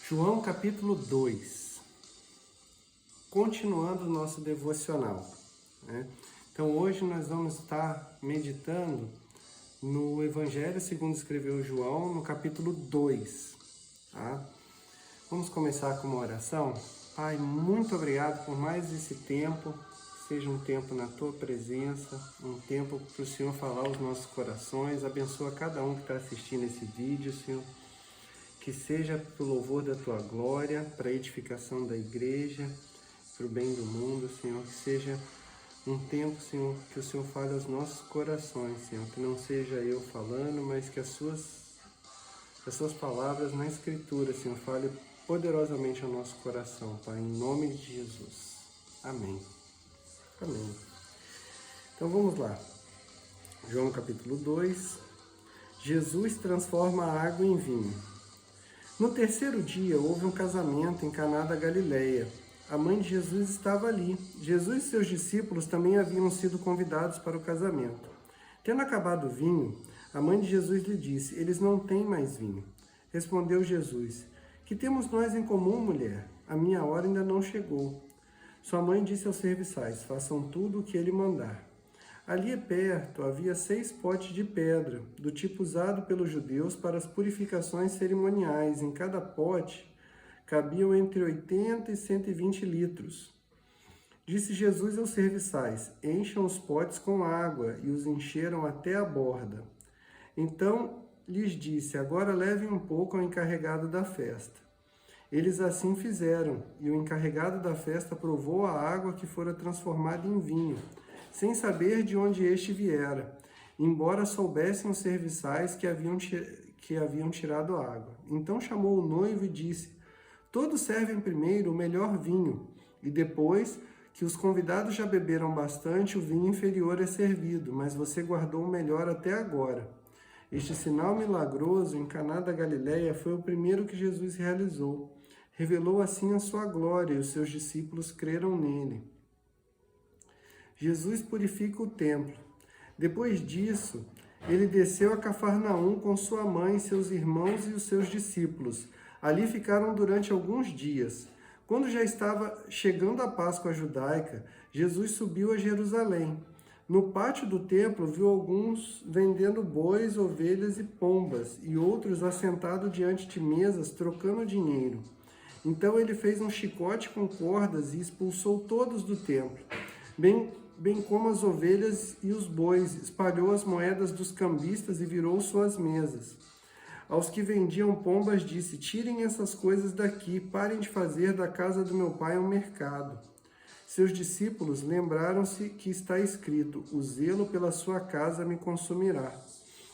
João capítulo 2, continuando o nosso devocional, né? Então hoje nós vamos estar meditando no Evangelho segundo escreveu João, no capítulo 2, tá? Vamos começar com uma oração. Pai, muito obrigado por mais esse tempo, seja um tempo na Tua presença, um tempo para o Senhor falar aos nossos corações. Abençoa cada um que está assistindo esse vídeo, Senhor. Que seja para o louvor da Tua glória, para a edificação da igreja, para o bem do mundo, Senhor. Que seja um tempo, Senhor, que o Senhor fale aos nossos corações, Senhor. Que não seja eu falando, mas que as Suas palavras na Escritura, Senhor, fale poderosamente ao nosso coração, Pai, em nome de Jesus. Amém. Amém. Então vamos lá. João capítulo 2. Jesus transforma a água em vinho. No terceiro dia, houve um casamento em Caná da Galileia. A mãe de Jesus estava ali. Jesus e seus discípulos também haviam sido convidados para o casamento. Tendo acabado o vinho, a mãe de Jesus lhe disse: "Eles não têm mais vinho." Respondeu Jesus: "Que temos nós em comum, mulher? A minha hora ainda não chegou." Sua mãe disse aos serviçais: "Façam tudo o que ele mandar." Ali perto havia 6 potes de pedra, do tipo usado pelos judeus para as purificações cerimoniais. Em cada pote cabiam entre 80 e 120 litros. Disse Jesus aos serviçais: "Encham os potes com água", e os encheram até a borda. Então lhes disse: "Agora levem um pouco ao encarregado da festa." Eles assim fizeram, e o encarregado da festa provou a água que fora transformada em vinho, sem saber de onde este viera, embora soubessem os serviçais que haviam tirado a água. Então chamou o noivo e disse: "Todos servem primeiro o melhor vinho, e depois que os convidados já beberam bastante, o vinho inferior é servido, mas você guardou o melhor até agora." Este sinal milagroso em Caná da Galileia foi o primeiro que Jesus realizou. Revelou assim a sua glória, e os seus discípulos creram nele. Jesus purifica o templo. Depois disso, ele desceu a Cafarnaum com sua mãe, seus irmãos e os seus discípulos. Ali ficaram durante alguns dias. Quando já estava chegando a Páscoa judaica, Jesus subiu a Jerusalém. No pátio do templo, viu alguns vendendo bois, ovelhas e pombas, e outros assentados diante de mesas, trocando dinheiro. Então ele fez um chicote com cordas e expulsou todos do templo, bem como as ovelhas e os bois, espalhou as moedas dos cambistas e virou suas mesas. Aos que vendiam pombas disse: "Tirem essas coisas daqui, parem de fazer da casa do meu pai um mercado." Seus discípulos lembraram-se que está escrito: "O zelo pela sua casa me consumirá."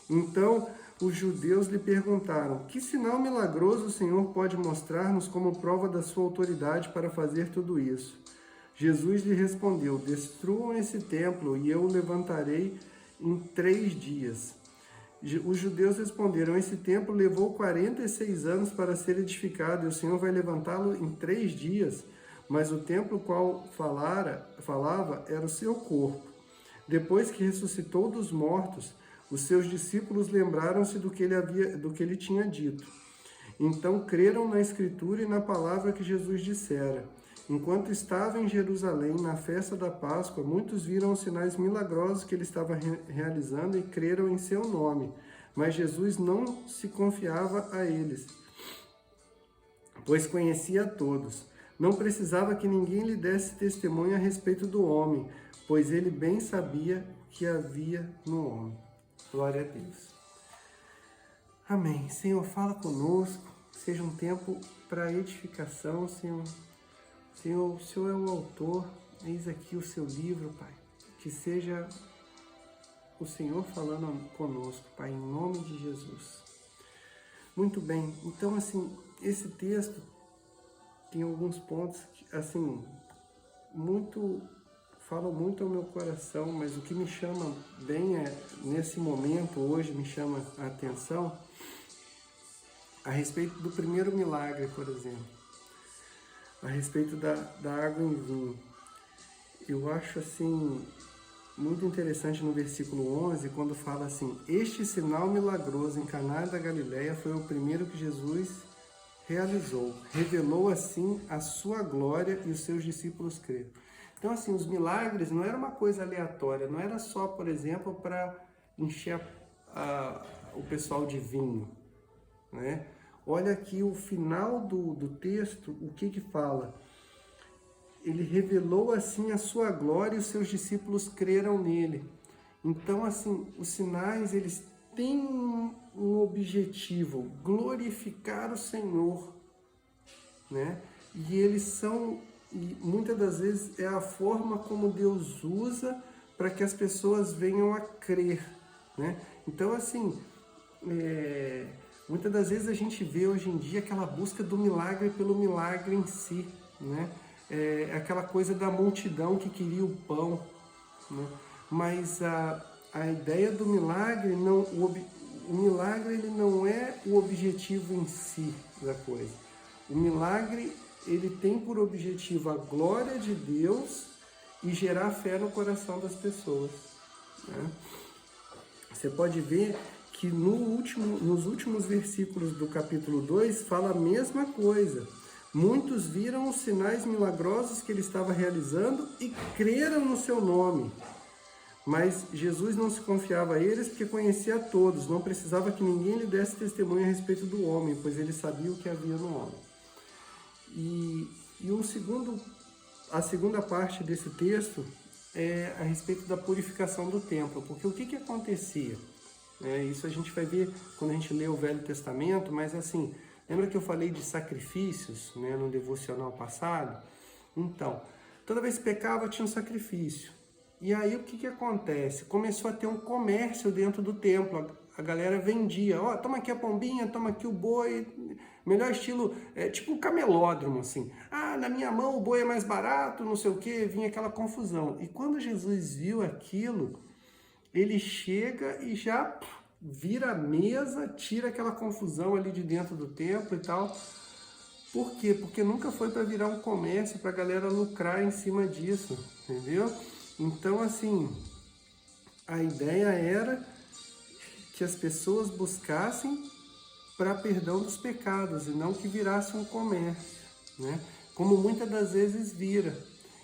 Então os judeus lhe perguntaram: "Que sinal milagroso o Senhor pode mostrar-nos como prova da sua autoridade para fazer tudo isso?" Jesus lhe respondeu: "Destruam esse templo e eu o levantarei em 3 dias." Os judeus responderam: "Esse templo levou 46 anos para ser edificado, e o Senhor vai levantá-lo em 3 dias? Mas o templo qual falava era o seu corpo." Depois que ressuscitou dos mortos, os seus discípulos lembraram-se do que ele tinha dito. Então creram na Escritura e na palavra que Jesus dissera. Enquanto estava em Jerusalém, na festa da Páscoa, muitos viram os sinais milagrosos que ele estava realizando e creram em seu nome. Mas Jesus não se confiava a eles, pois conhecia a todos. Não precisava que ninguém lhe desse testemunho a respeito do homem, pois ele bem sabia o que havia no homem. Glória a Deus. Amém. Senhor, fala conosco. Seja um tempo para edificação, Senhor. Senhor, o Senhor é o autor. Eis aqui o seu livro, Pai. Que seja o Senhor falando conosco, Pai, em nome de Jesus. Muito bem. Então, assim, esse texto tem alguns pontos que, assim, falam muito ao meu coração, mas o que me chama bem nesse momento, hoje, me chama a atenção a respeito do primeiro milagre, por exemplo, a respeito da água em vinho. Eu acho, assim, muito interessante no versículo 11, quando fala assim: "Este sinal milagroso em Caná da Galileia foi o primeiro que Jesus realizou, revelou assim a sua glória e os seus discípulos creram. Então, assim, os milagres não era uma coisa aleatória, não era só, por exemplo, para encher o pessoal de vinho, né? Olha aqui o final do texto, o que fala? Ele revelou assim a sua glória e os seus discípulos creram nele. Então, assim, os sinais, eles têm um objetivo, glorificar o Senhor, né? E eles são, e muitas das vezes, é a forma como Deus usa para que as pessoas venham a crer, né? Então, assim, muitas das vezes a gente vê hoje em dia aquela busca do milagre pelo milagre em si, né? Aquela coisa da multidão que queria o pão, né? Mas a ideia do milagre, o milagre ele não é o objetivo em si da coisa. O milagre ele tem por objetivo a glória de Deus e gerar fé no coração das pessoas, né? Você pode ver que nos últimos versículos do capítulo 2 fala a mesma coisa. Muitos viram os sinais milagrosos que ele estava realizando e creram no seu nome. Mas Jesus não se confiava a eles porque conhecia a todos, não precisava que ninguém lhe desse testemunho a respeito do homem, pois ele sabia o que havia no homem. E a segunda parte desse texto é a respeito da purificação do templo, porque o que acontecia? Isso a gente vai ver quando a gente lê o Velho Testamento, mas assim, lembra que eu falei de sacrifícios, né, no devocional passado? Então, toda vez que pecava tinha um sacrifício. E aí o que acontece? Começou a ter um comércio dentro do templo. A galera vendia, ó, toma aqui a pombinha, toma aqui o boi, melhor estilo, tipo um camelódromo, assim. Ah, na minha mão o boi é mais barato, não sei o que, vinha aquela confusão. E quando Jesus viu aquilo, ele chega e já vira a mesa, tira aquela confusão ali de dentro do templo e tal. Por quê? Porque nunca foi para virar um comércio, para a galera lucrar em cima disso, entendeu? Então, assim, a ideia era que as pessoas buscassem para perdão dos pecados e não que virasse um comércio, né? Como muitas das vezes vira.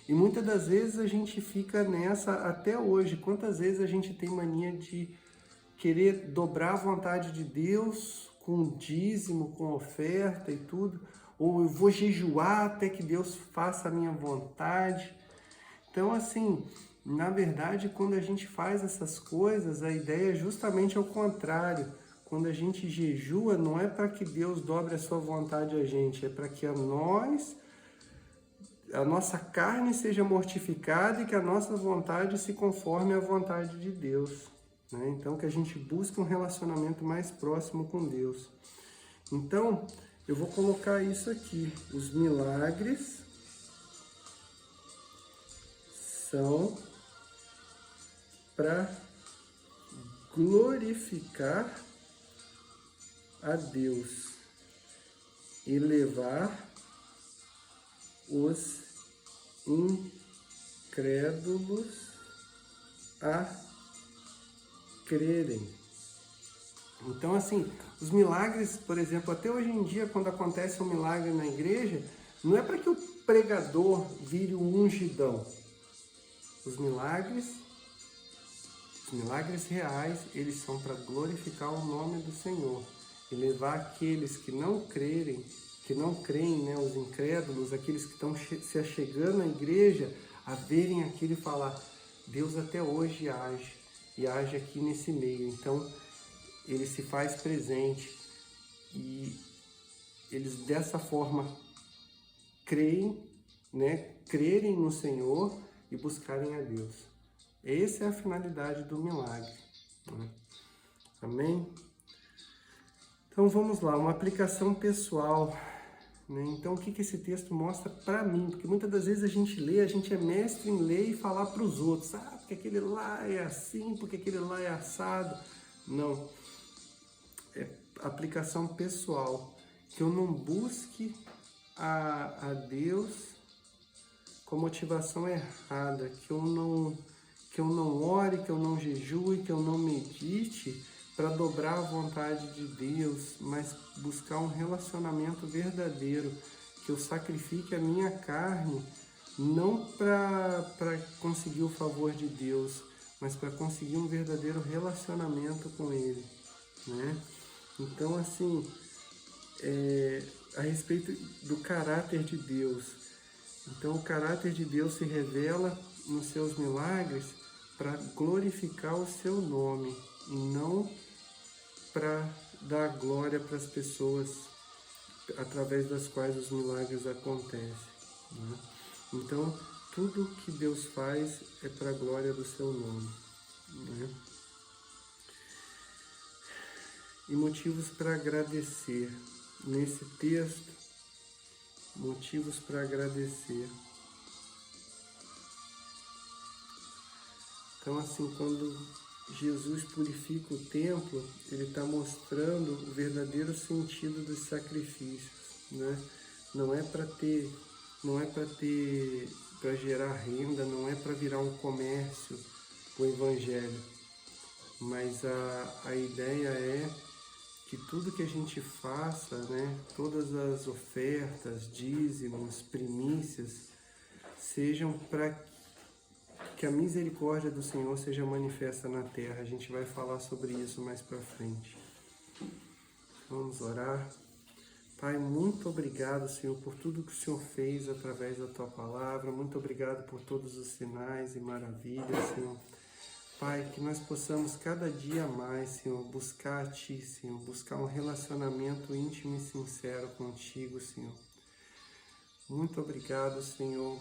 E muitas das vezes a gente fica nessa até hoje. Quantas vezes a gente tem mania de querer dobrar a vontade de Deus com dízimo, com oferta e tudo, ou eu vou jejuar até que Deus faça a minha vontade. Então, assim, na verdade, quando a gente faz essas coisas, a ideia é justamente ao contrário. Quando a gente jejua, não é para que Deus dobre a sua vontade a gente, é para que a nossa carne seja mortificada e que a nossa vontade se conforme à vontade de Deus, né? Então, que a gente busque um relacionamento mais próximo com Deus. Então, eu vou colocar isso aqui. Os milagres são para glorificar a Deus e levar os incrédulos a crerem. Então, assim, os milagres, por exemplo, até hoje em dia, quando acontece um milagre na igreja, não é para que o pregador vire um ungidão. Os milagres reais, eles são para glorificar o nome do Senhor e levar aqueles que não creem, né, os incrédulos, aqueles que estão se achegando à igreja, a verem aquilo e falar, Deus até hoje age, e age aqui nesse meio. Então, ele se faz presente e eles dessa forma creem, né, crerem no Senhor e buscarem a Deus. Essa é a finalidade do milagre, né? Amém? Então vamos lá, uma aplicação pessoal, né? Então o que esse texto mostra para mim? Porque muitas das vezes a gente é mestre em ler e falar para os outros, porque aquele lá é assim, porque aquele lá é assado. Não, é aplicação pessoal, que eu não busque a Deus com motivação errada, que eu não ore, que eu não jejue, que eu não medite para dobrar a vontade de Deus, mas buscar um relacionamento verdadeiro, que eu sacrifique a minha carne, não para conseguir o favor de Deus, mas para conseguir um verdadeiro relacionamento com Ele, né? Então, assim, a respeito do caráter de Deus. Então, o caráter de Deus se revela nos seus milagres para glorificar o seu nome e não para dar glória para as pessoas através das quais os milagres acontecem, né? Então, tudo que Deus faz é para a glória do seu nome, né? E motivos para agradecer. Nesse texto, motivos para agradecer. Então, assim, quando Jesus purifica o templo, ele está mostrando o verdadeiro sentido dos sacrifícios, né? Não é para gerar renda, não é para virar um comércio o evangelho, mas a ideia é que tudo que a gente faça, né, todas as ofertas, dízimos, primícias, sejam para que a misericórdia do Senhor seja manifesta na terra. A gente vai falar sobre isso mais para frente. Vamos orar. Pai, muito obrigado, Senhor, por tudo que o Senhor fez através da Tua palavra. Muito obrigado por todos os sinais e maravilhas, Senhor. Pai, que nós possamos cada dia mais, Senhor, buscar a Ti, Senhor, buscar um relacionamento íntimo e sincero contigo, Senhor. Muito obrigado, Senhor,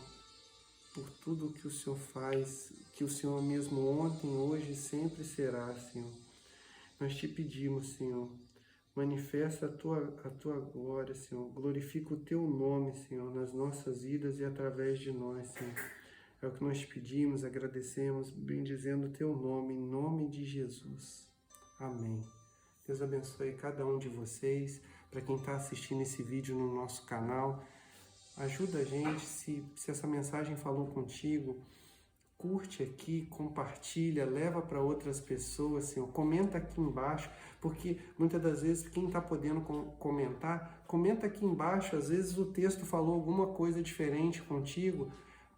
por tudo que o Senhor faz, que o Senhor mesmo ontem, hoje e sempre será, Senhor. Nós te pedimos, Senhor, manifesta a tua glória, Senhor. Glorifica o Teu nome, Senhor, nas nossas vidas e através de nós, Senhor. É o que nós te pedimos, agradecemos, bendizendo o Teu nome, em nome de Jesus. Amém. Deus abençoe cada um de vocês. Para quem está assistindo esse vídeo no nosso canal, ajuda a gente, se essa mensagem falou contigo, curte aqui, compartilha, leva para outras pessoas, Senhor. Comenta aqui embaixo, porque muitas das vezes quem está podendo comentar, comenta aqui embaixo. Às vezes o texto falou alguma coisa diferente contigo,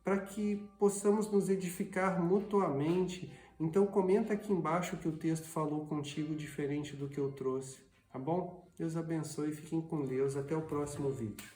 para que possamos nos edificar mutuamente. Então comenta aqui embaixo que o texto falou contigo diferente do que eu trouxe, tá bom? Deus abençoe, fiquem com Deus, até o próximo vídeo.